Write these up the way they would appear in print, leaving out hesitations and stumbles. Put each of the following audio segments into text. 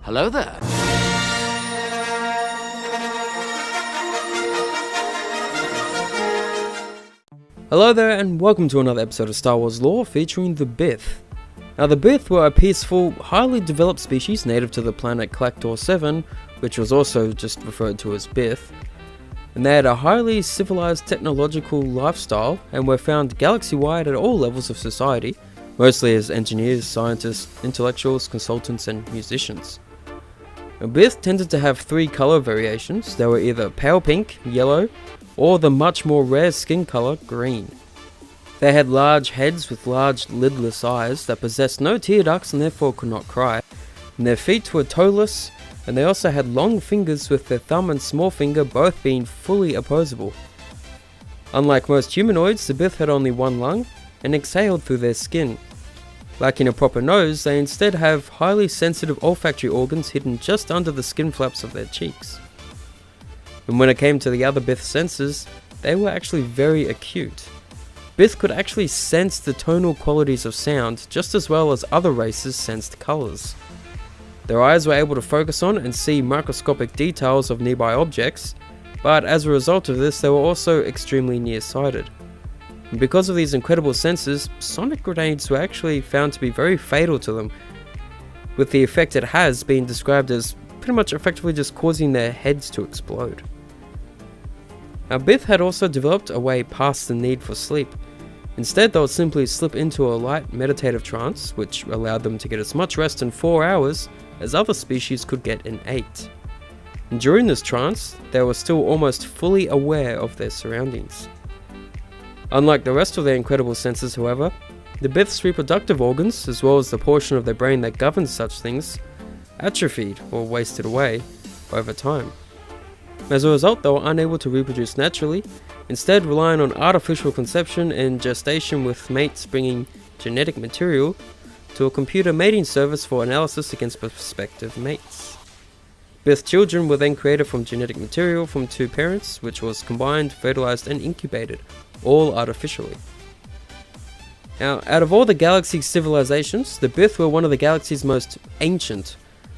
Hello there. Hello there, and welcome to another episode of Star Wars Lore featuring the Bith. Now, the Bith were a peaceful, highly developed species native to the planet Clactor 7, which was also just referred to as Bith, and they had a highly civilized technological lifestyle and were found galaxy-wide at all levels of society, mostly as engineers, scientists, intellectuals, consultants, and musicians. Now, Bith tended to have three color variations. They were either pale pink, yellow, or the much more rare skin color, green. They had large heads with large lidless eyes that possessed no tear ducts and therefore could not cry, and their feet were toeless, and they also had long fingers with their thumb and small finger both being fully opposable. Unlike most humanoids, the Bith had only one lung and exhaled through their skin. Lacking a proper nose, they instead have highly sensitive olfactory organs hidden just under the skin flaps of their cheeks. And when it came to the other Bith senses, they were actually very acute. Bith could actually sense the tonal qualities of sound just as well as other races sensed colours. Their eyes were able to focus on and see microscopic details of nearby objects, but as a result of this they were also extremely nearsighted. And because of these incredible senses, sonic grenades were actually found to be very fatal to them, with the effect it has being described as pretty much effectively just causing their heads to explode. Now, Bith had also developed a way past the need for sleep. Instead, they would simply slip into a light meditative trance, which allowed them to get as much rest in 4 hours as other species could get in 8. And during this trance, they were still almost fully aware of their surroundings. Unlike the rest of their incredible senses, however, the Bith's reproductive organs, as well as the portion of their brain that governs such things, atrophied or wasted away over time. As a result, they were unable to reproduce naturally, instead relying on artificial conception and gestation, with mates bringing genetic material to a computer mating service for analysis against prospective mates. Bith children were then created from genetic material from two parents, which was combined, fertilized, and incubated, all artificially. Now, out of all the galaxy civilizations, the Bith were one of the galaxy's most ancient,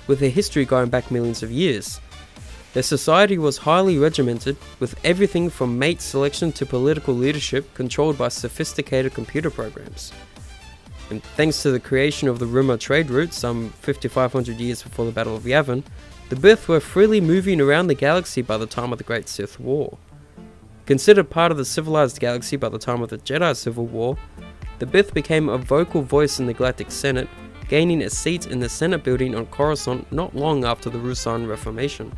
with a history going back millions of years. Their society was highly regimented, with everything from mate selection to political leadership controlled by sophisticated computer programs. And thanks to the creation of the Rumor trade route some 5,500 years before the Battle of Yavin, the Bith were freely moving around the galaxy by the time of the Great Sith War. Considered part of the civilized galaxy by the time of the Jedi Civil War, the Bith became a vocal voice in the Galactic Senate, gaining a seat in the Senate building on Coruscant not long after the Ruusan Reformation.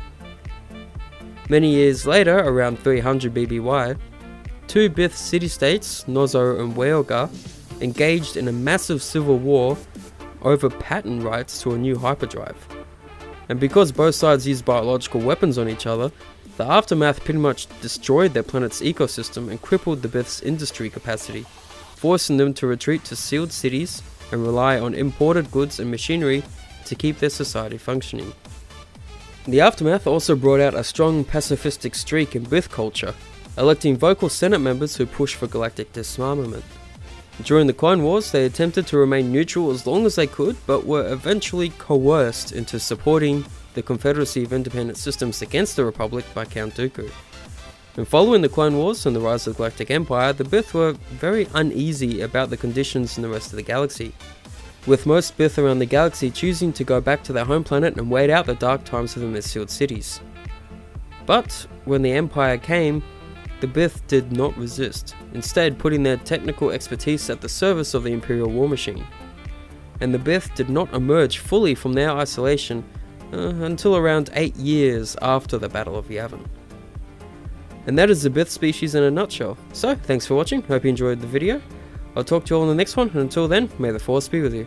Many years later, around 300 BBY, two Bith city-states, Nozo and Weoga, engaged in a massive civil war over patent rights to a new hyperdrive. And because both sides used biological weapons on each other, the aftermath pretty much destroyed their planet's ecosystem and crippled the Bith's industry capacity, forcing them to retreat to sealed cities and rely on imported goods and machinery to keep their society functioning. The aftermath also brought out a strong pacifistic streak in Bith culture, electing vocal Senate members who pushed for galactic disarmament. During the Clone Wars, they attempted to remain neutral as long as they could, but were eventually coerced into supporting the Confederacy of Independent Systems against the Republic by Count Dooku. And following the Clone Wars and the rise of the Galactic Empire, the Bith were very uneasy about the conditions in the rest of the galaxy, with most Bith around the galaxy choosing to go back to their home planet and wait out the dark times within their sealed cities. But when the Empire came, the Bith did not resist, instead putting their technical expertise at the service of the Imperial war machine. And the Bith did not emerge fully from their isolation until around 8 years after the Battle of Yavin. And that is the Bith species in a nutshell. So, thanks for watching, hope you enjoyed the video. I'll talk to you all in the next one, and until then, may the Force be with you.